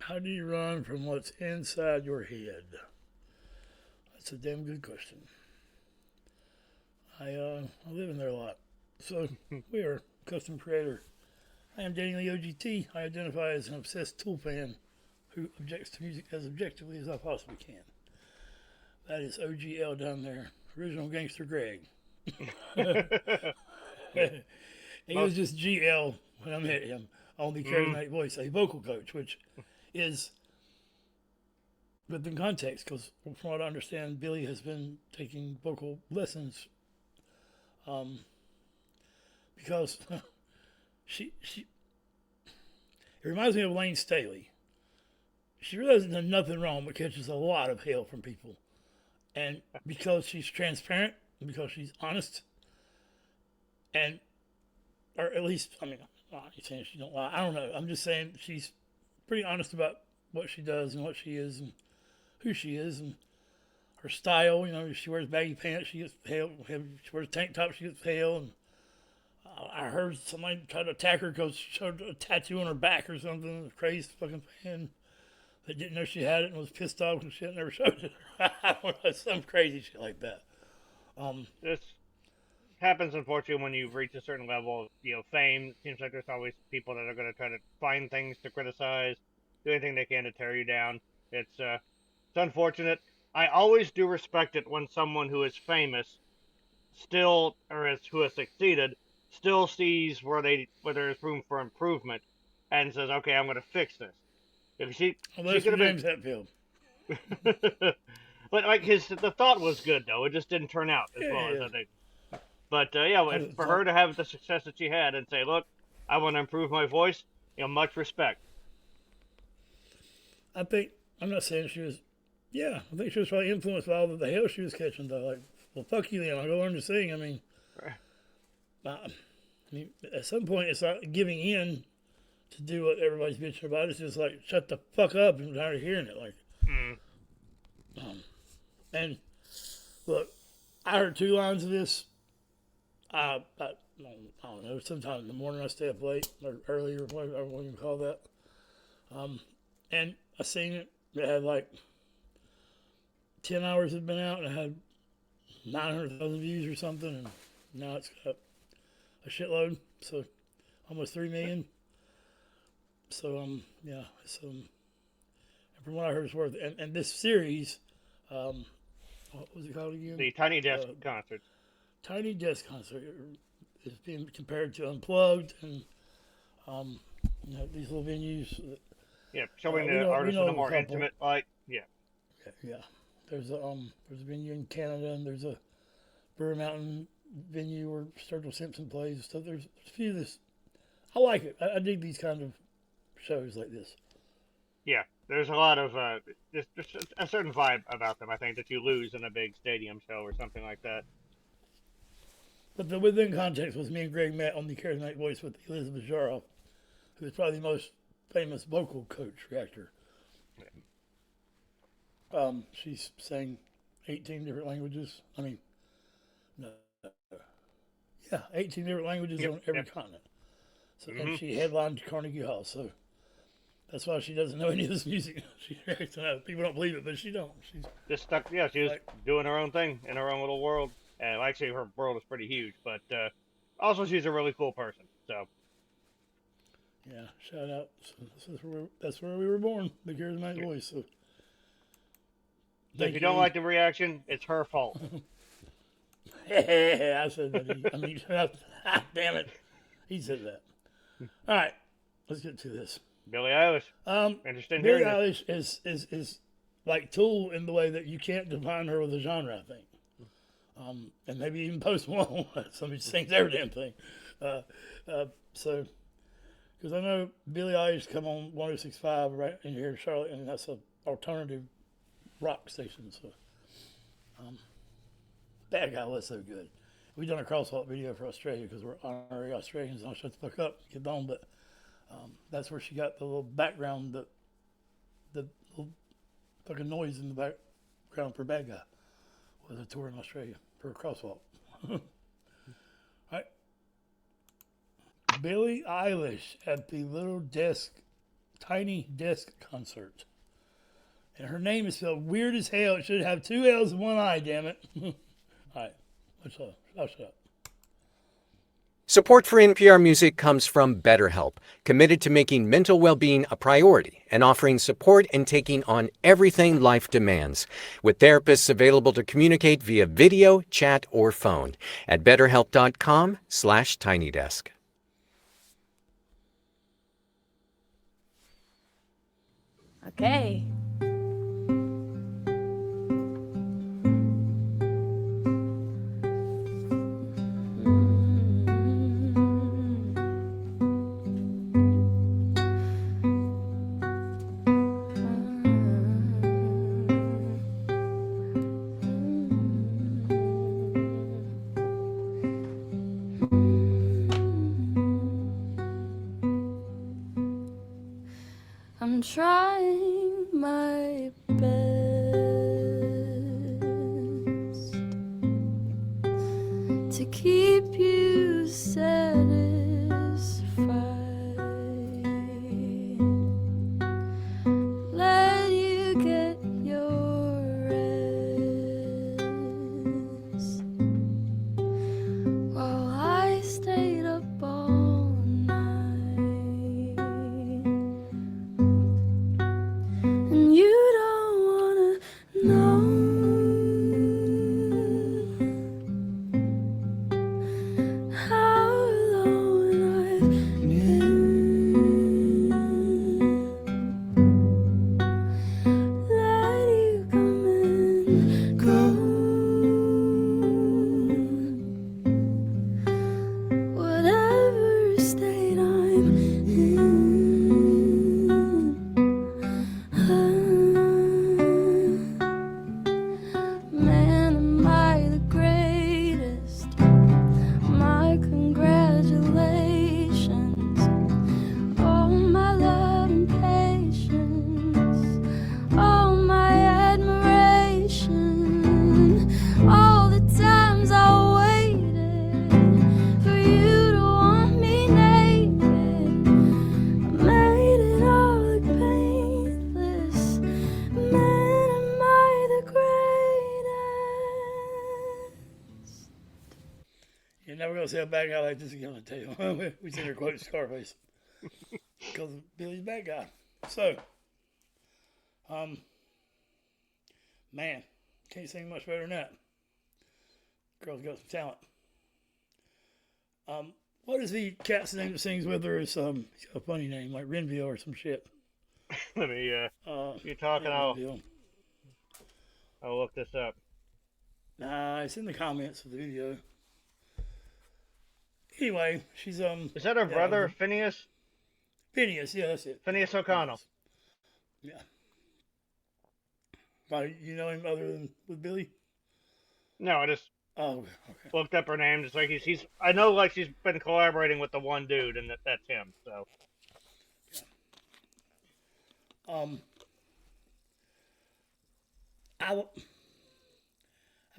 How do you run from what's inside your head? That's a damn good question. I live in there a lot. So, we are custom creator. I am dating the OGT. I identify as an obsessed Tool fan who objects to music as objectively as I possibly can. That is OGL down there. Original Gangster Greg. He was just GL when I met him on the Charismatic Voice, a vocal coach, which is within context, because from what I understand, Billie has been taking vocal lessons because she it reminds me of Lane Staley. She really hasn't done nothing wrong, but catches a lot of hell from people. And because she's transparent, and because she's honest, and, or at least, I mean, I'm not saying she don't lie. I don't know. I'm just saying she's pretty honest about what she does and what she is and who she is and her style. You know, if she wears baggy pants, she gets hell. If she wears a tank top, she gets hell. And I heard somebody try to attack her because she showed a tattoo on her back or something. A crazy fucking fan that didn't know she had it and was pissed off because she had never showed it. I don't know, some crazy shit like that. This happens, unfortunately, when you reach a certain level of fame. It seems like there's always people that are going to try to find things to criticize, do anything they can to tear you down. It's unfortunate. I always do respect it when someone who is famous still, or who has succeeded, still sees where there's room for improvement and says, okay, I'm going to fix this. If she Unless could have James been, Hetfield. but like the thought was good though. It just didn't turn out as well as I think. But for her to have the success that she had and say, look, I want to improve my voice, much respect. I think, I'm not saying she was, I think she was probably influenced by all the hell she was catching though. Like, well, fuck you then, I'll go learn to sing. I mean, at some point it's not giving in to do what everybody's bitching about. It's just like, shut the fuck up and tired of hearing it. Like, and look, I heard 2 lines of this. I don't know. Sometime in the morning I stay up late or early or whatever you call that. And I seen it. It had like 10 hours had been out and it had 900,000 views or something. And now it's got a shitload. So almost 3 million. So it's and from what I heard, it's worth it. And this series, what was it called again? The Tiny Desk Concert. Tiny Desk Concert is being compared to Unplugged and these little venues. Showing the artist in a more intimate light. Yeah. There's a venue in Canada and there's a Brewer Mountain venue where Sturgill Simpson plays. So there's a few of this. I like it. I dig these kind of shows like this. Yeah, there's a lot of there's a certain vibe about them. I think that you lose in a big stadium show or something like that. But the within context was me and Greg met on the Charismatic Voice with Elizabeth Jaroff, who is probably the most famous vocal coach actor. She's sang 18 different languages. 18 different languages on every continent. So and she headlined Carnegie Hall. So that's why she doesn't know any of this music. People don't believe it, but she don't. She's just stuck. Yeah, she's doing her own thing in her own little world. And actually, her world is pretty huge. But also, she's a really cool person. So yeah, shout out. So that's where we were born. The Charismatic Voice. So if you don't like the reaction, it's her fault. I said that. Damn it. He said that. All right, let's get to this. Billie Eilish. Interesting. Billie Eilish is like Tool in the way that you can't define her with a genre, I think. And maybe even Post Malone. Somebody sings every damn thing. So, because I know Billie Eilish come on 106.5 right in here in Charlotte, and that's an alternative rock station. So, that guy was so good. We done a crosswalk video for Australia because we're honorary Australians. I'll shut the fuck up, get on. But that's where she got the little background, the little fucking noise in the background for Bad Guy. Was a tour in Australia for a crosswalk. All right. Billie Eilish at the Little Desk Tiny Desk Concert. And her name is spelled weird as hell. It should have 2 L's and 1 I, damn it. All right. What's up? I'll shut up. Support for NPR Music comes from BetterHelp, committed to making mental well-being a priority and offering support and taking on everything life demands, with therapists available to communicate via video, chat, or phone at betterhelp.com/tinydesk. Okay. I'm trying my best to keep you satisfied. Let you get your rest while I stayed up all night. And you don't wanna know how alone I've been. Let you come and go. Whatever state I'm in. Man, am I the greatest? My congratulations. All my love and patience. All my admiration. All the times I waited for you to want me naked. I made it all look painless. Man, am I the greatest? You're never going to see a bad guy like this again, I tell you. We seen her quote Scarface. Because Billy's a bad guy. So, man, can't sing much better than that. Girl's got some talent. What is the cat's name that sings with her? He's got a funny name, like Renville or some shit. Let me, you're talking, Yeah, I'll Renville. look this up. Nah, it's in the comments of the video. Anyway, she's Is that her yeah, brother, Phineas? Phineas, yeah, that's it. Phineas O'Connell. Yeah. Why, you know him other than with Billy? No, I just Oh, okay. looked up her name. Just like he's I know like she's been collaborating with the one dude, and that's him. So I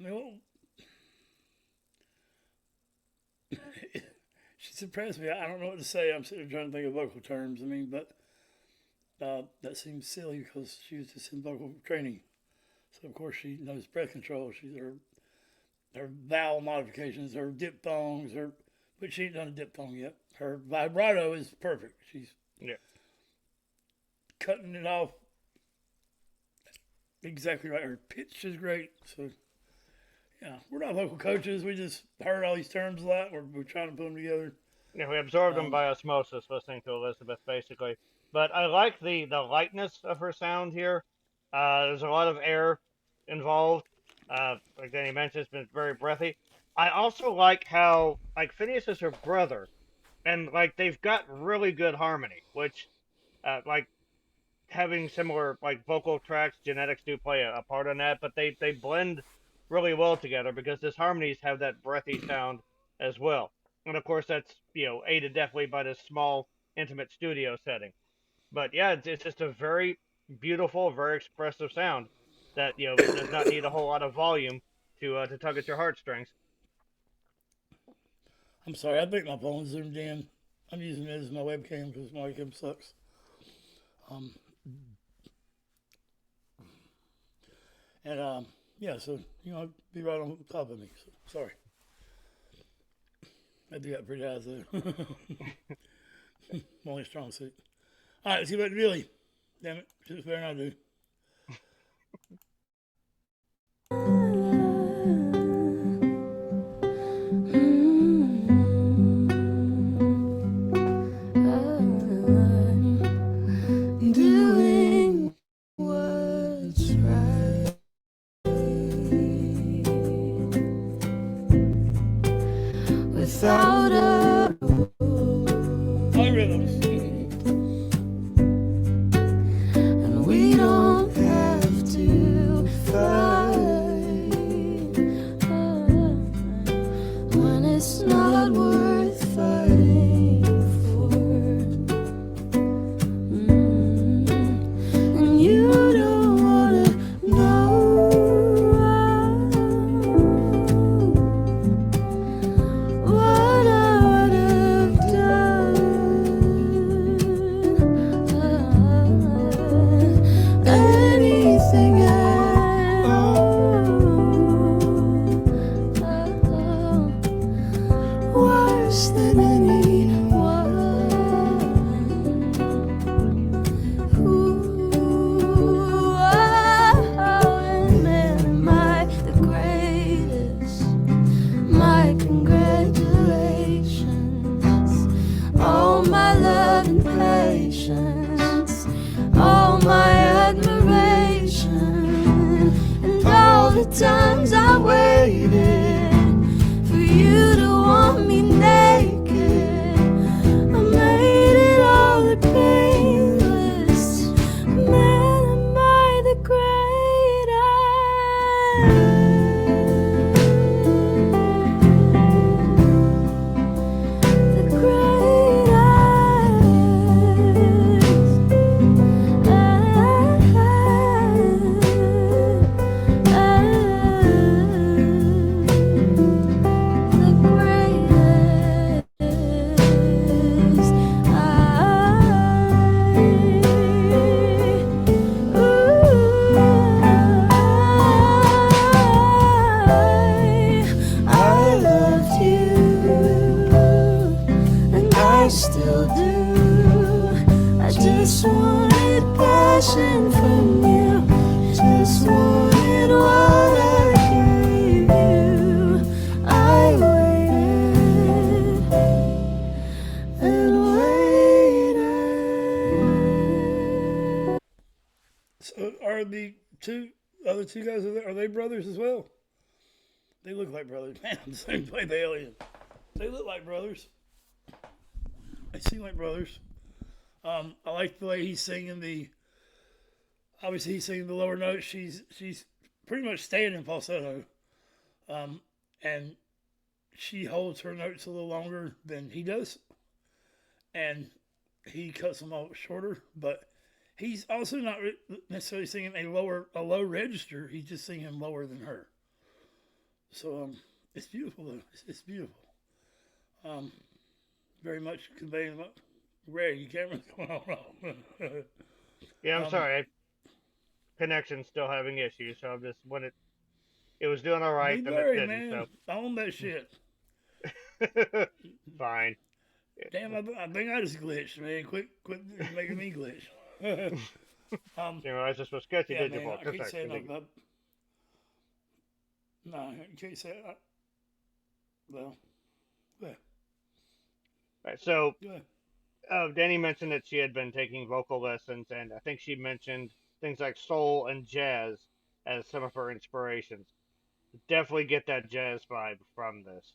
mean, well, she's impressed me. I don't know what to say. I'm sitting there trying to think of vocal terms. I mean, but that seems silly because she was just in vocal training. So, of course, she knows breath control. She's her vowel modifications, her diphthongs, but she ain't done a diphthong yet. Her vibrato is perfect. She's yeah, cutting it off exactly right. Her pitch is great. So, yeah, we're not vocal coaches. We just heard all these terms a lot. We're trying to put them together. yeah. We absorbed them by osmosis, listening to Elizabeth, basically. But I like the lightness of her sound here. There's a lot of air involved. Like Danny mentioned, it's been very breathy. I also like how like Phineas is her brother, and like they've got really good harmony, which like having similar like vocal tracks, genetics do play a part in that, but they blend really well together because his harmonies have that breathy sound as well. And of course that's aided definitely by this small intimate studio setting. But yeah, it's just a very beautiful, very expressive sound that does not need a whole lot of volume to tug at your heartstrings. I'm sorry, I think my phone zoomed in. I'm using it as my webcam because my webcam sucks. Yeah, so be right on top of me. So, sorry, I do got pretty eyes though. Only strong suit. All right, let's see about Billy. Damn it, she's better than I do. Doing what's right without a My rhythms. and we don't have to fight when it's not worth fighting for. And you don't wanna know what I would have done. Anything at all, worse than anyone. Ooh, and man, am I the greatest? My congratulations, all my love and patience, all my admiration, and all the times I waited for you to want me naked. I made it all look painless. Man, am I the I loved you, and I still do. I just wanted passion from you, just wanted what I gave you. I waited and waited. So are the other two guys are they brothers as well? They look like brothers. Man, the same play the alien. They look like brothers. They seem like brothers. I like the way he's singing the. Obviously, he's singing the lower notes. She's pretty much staying in falsetto, and she holds her notes a little longer than he does, and he cuts them all shorter. But he's also not necessarily singing a low register. He's just singing lower than her. So it's beautiful though. It's beautiful. Very much conveying what Ray, your camera's going on. Yeah, I'm sorry. Connection's still having issues, so I'm just when it was doing all right, Be then Larry, it didn't. man. Own that shit. So fine. Damn, I think I just glitched, man. Quit making me glitch. Didn't realize this was sketchy, Yeah, did you, man, Paul? I can't Sorry, say continue. enough. No, you can't say it. Well, go ahead. Right, so Go ahead. Danny mentioned that she had been taking vocal lessons, and I think she mentioned things like soul and jazz as some of her inspirations. Definitely get that jazz vibe from this.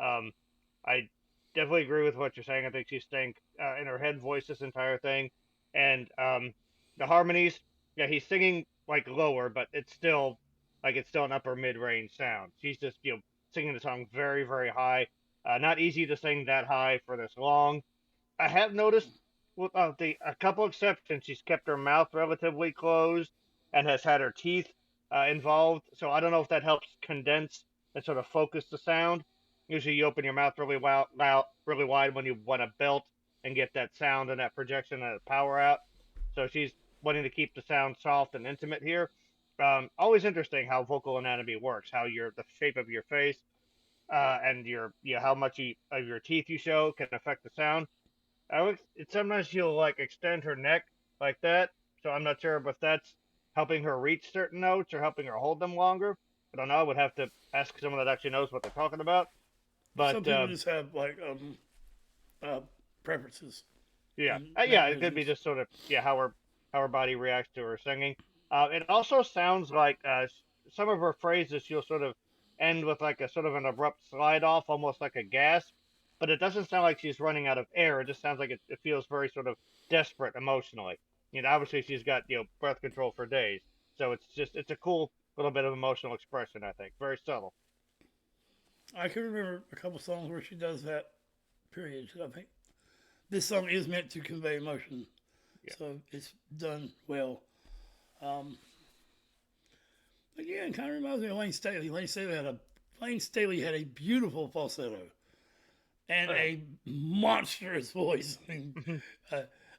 I definitely agree with what you're saying. I think she's staying in her head voice this entire thing, and the harmonies. Yeah, he's singing like lower, but it's still an upper mid range sound. She's just singing the song very very high. Not easy to sing that high for this long. I have noticed with a couple exceptions, she's kept her mouth relatively closed and has had her teeth involved. So I don't know if that helps condense and sort of focus the sound. Usually, you open your mouth really really wide when you want to belt and get that sound and that projection and that power out. So she's wanting to keep the sound soft and intimate here. Always interesting how vocal anatomy works, how the shape of your face and how much of your teeth you show can affect the sound. Sometimes she'll like extend her neck like that, so I'm not sure if that's helping her reach certain notes or helping her hold them longer. I don't know. I would have to ask someone that actually knows what they're talking about. But some people just have like preferences. yeah, and yeah, it could be mannerisms. just sort of how her body reacts to her singing. It also sounds like some of her phrases she'll sort of end with like a sort of an abrupt slide off, almost like a gasp. But it doesn't sound like she's running out of air. It just sounds like it feels very sort of desperate emotionally. Obviously she's got breath control for days, so it's a cool little bit of emotional expression. I think very subtle. I can remember a couple songs where she does that. Period. I think this song is meant to convey emotion, so it's done well. Again, kind of reminds me of Lane Staley. Lane Staley had a beautiful falsetto and a monstrous voice.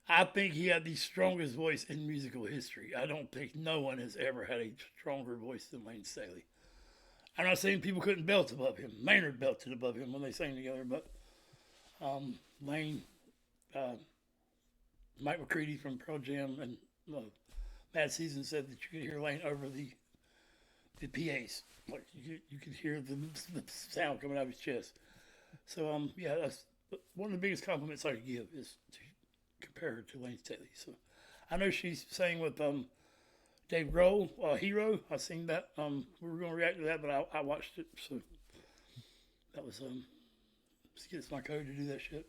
I think he had the strongest voice in musical history. I don't think no one has ever had a stronger voice than Lane Staley. I'm not saying people couldn't belt above him. Maynard belted above him when they sang together, but Lane, Mike McCready from Pearl Jam, and Mad Season said that you could hear Lane over the PAs. Like you could hear the sound coming out of his chest. So yeah, that's one of the biggest compliments I could give is to compare her to Lane Staley. So I know she's sang with Dave Grohl, Hero. I seen that. We were going to react to that, but I watched it. So that was it's my code to do that shit.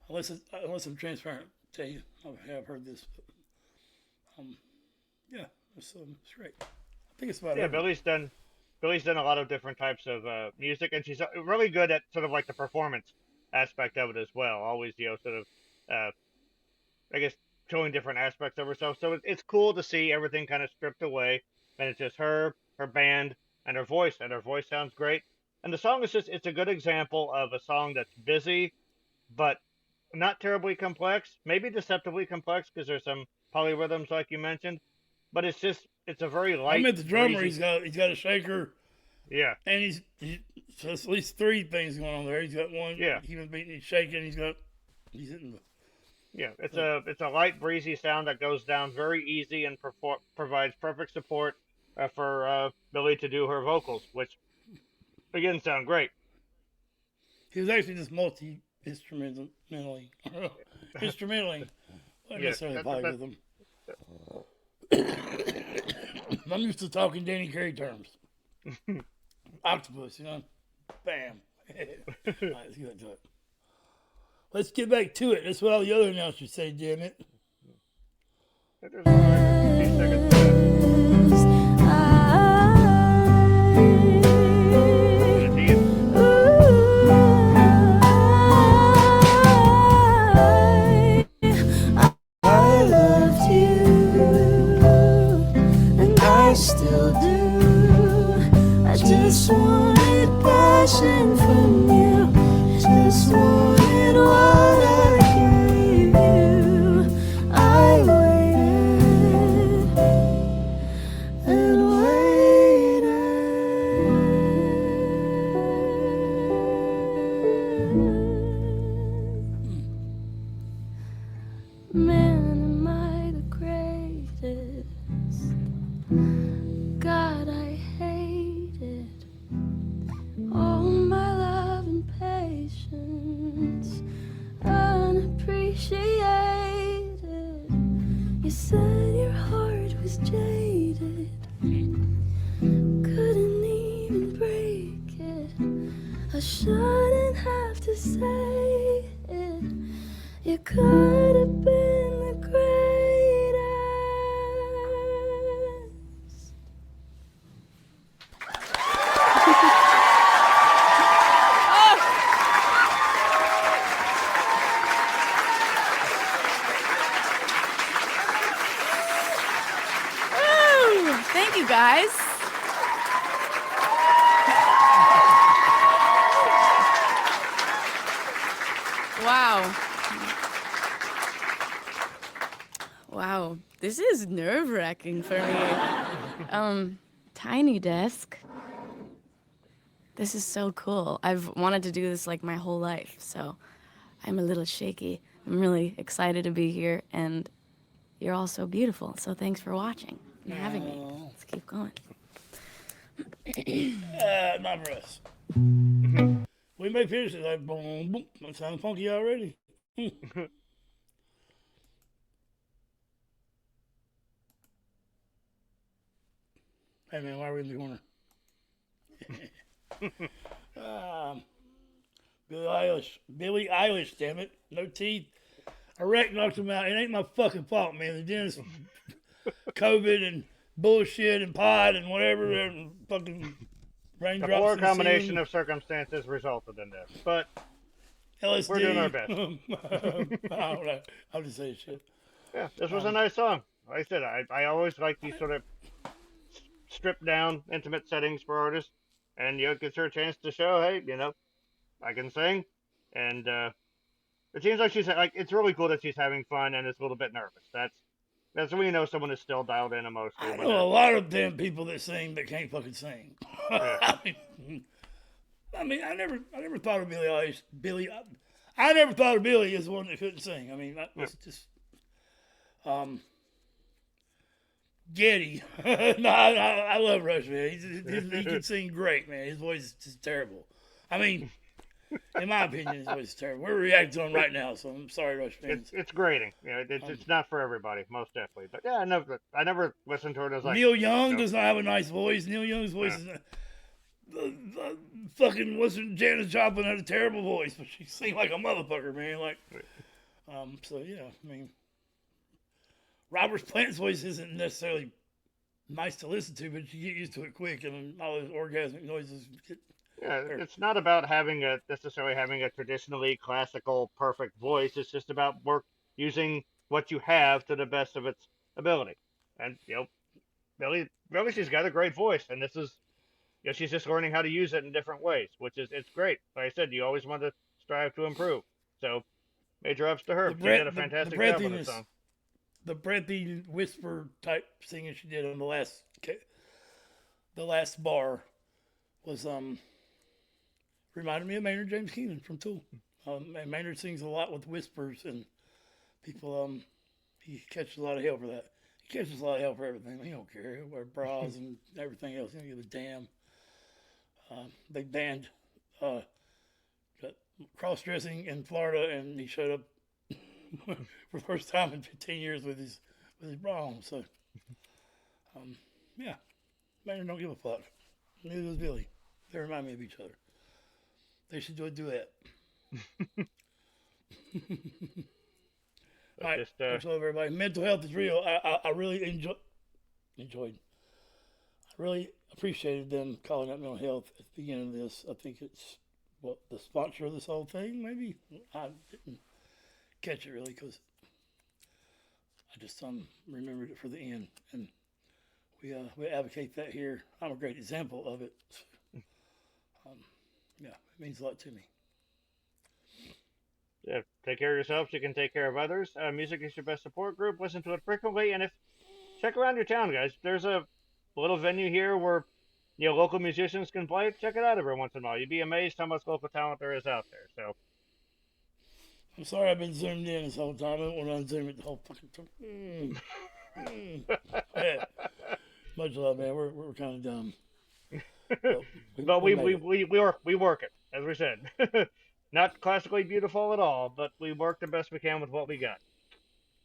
Unless I'm transparent, tell you I have heard this. But, yeah, it's great. I think it's about it. Billie's done a lot of different types of music, and she's really good at sort of like the performance aspect of it as well. Always sort of I guess showing different aspects of herself. So it's cool to see everything kind of stripped away, and it's just her band, and her voice sounds great. And the song it's a good example of a song that's busy, but not terribly complex, maybe deceptively complex because there's some polyrhythms like you mentioned, but it's a very light. I met the drummer. breezy... He's got a shaker. Yeah. And he's at least three things going on there. He's got one. Yeah. He was beating. He's shaking. He's hitting the. Yeah, it's a light, breezy sound that goes down very easy and provides perfect support for Billie to do her vocals, which again sound great. He was actually just multi-instrumentally. Instrumentally. Not necessarily polyrhythm. I'm used to talking Danny Carey terms. Octopus, Bam. All right, let's get to it. Let's get back to it. That's what all the other announcers say, damn it. I loved you, and I still do. I just wanted passion from you. Just wanted what I gave you. I waited and waited. Man, am I the greatest? God, I hated all my love and patience, unappreciated. You said your heart was jaded, couldn't even break it. I shouldn't have to say it. You could have been the greatest. Thank you, guys. Wow. Wow, this is nerve-wracking for me. Tiny desk. This is so cool. I've wanted to do this like my whole life, so I'm a little shaky. I'm really excited to be here, and you're all so beautiful. So thanks for watching and having me. Let's keep going. Not for us. We may finish it like boom, boom. That sounds funky already. Hey man, why are we in the corner? Billie Eilish, damn it. No teeth. A wreck knocked him out. It ain't my fucking fault, man. The dentist, COVID and bullshit and pot and whatever, and fucking raindrops. The poor in combination ceiling. of circumstances resulted in this, but LSD. we're doing our best. I don't know. I'm just saying shit. Yeah, this was a nice song. Like I said, I always like these sort of stripped down, intimate settings for artists, and it gives her a chance to show, hey, I can sing, and it seems like it's really cool that she's having fun and is a little bit nervous. That's when you know someone is still dialed in emotionally. I know a lot of damn people that sing that can't fucking sing. Yeah. I mean, I never thought of Billie Eilish. I never thought of Billie as one that couldn't sing. I mean, that was just Getty. No, I love Rush, man. He can sing great, man. His voice is just terrible. I mean, in my opinion, his voice is terrible. We're reacting to him right now, so I'm sorry, Rush fans. It's grating. It's not for everybody, most definitely. But yeah, I never listened to it as like Neil Young does not have a nice voice. Neil Young's voice is fucking wasn't Janis Joplin had a terrible voice, but she sing like a motherfucker, man. Like, so yeah, I mean, Robert Plant's voice isn't necessarily nice to listen to, but you get used to it quick, and all those orgasmic noises. It's not about necessarily having a traditionally classical perfect voice. It's just about using what you have to the best of its ability. And Billie, she's got a great voice, and this is, she's just learning how to use it in different ways, which is it's great. Like I said, you always want to strive to improve. So, major ups to her. She did a fantastic job on this song. The breathy whisper type singing she did on the last bar was reminded me of Maynard James Keenan from Tool. And Maynard sings a lot with whispers, and people he catches a lot of hell for that. He catches a lot of hell for everything. He don't care. He'll wear bras and everything else. He don't give a damn. They banned cross-dressing in Florida, and he showed up for the first time in 15 years with his bra on. So, yeah, Maynard don't give a fuck. Neither does Billie. They remind me of each other. They should do a duet. All right, much love, everybody. Mental health is real. I really enjoyed. I really appreciated them calling out mental health at the beginning of this. I think it's the sponsor of this whole thing. Maybe I didn't catch it really because I just remembered it for the end, and we advocate that here. I'm a great example of it. Yeah, it means a lot to me. Yeah, take care of yourself so you can take care of others. Music is your best support group. Listen to it frequently, and check around your town, guys. There's a little venue here where local musicians can play. Check it out every once in a while. You'd be amazed how much local talent there is out there. So, I'm sorry I've been zoomed in this whole time. I don't want to unzoom it the whole fucking time. Yeah. Much love, man. We're kind of dumb. But we work it, as we said. Not classically beautiful at all, but we work the best we can with what we got.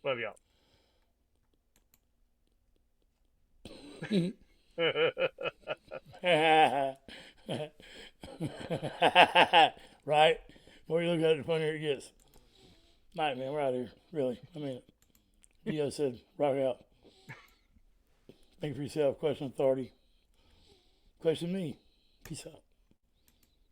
Love y'all. Right? The more you look at it, the funnier it gets. Night, man. We're out here. Really. I mean it. Dio said, rock out. Think for yourself. Question authority. Question me. Peace out.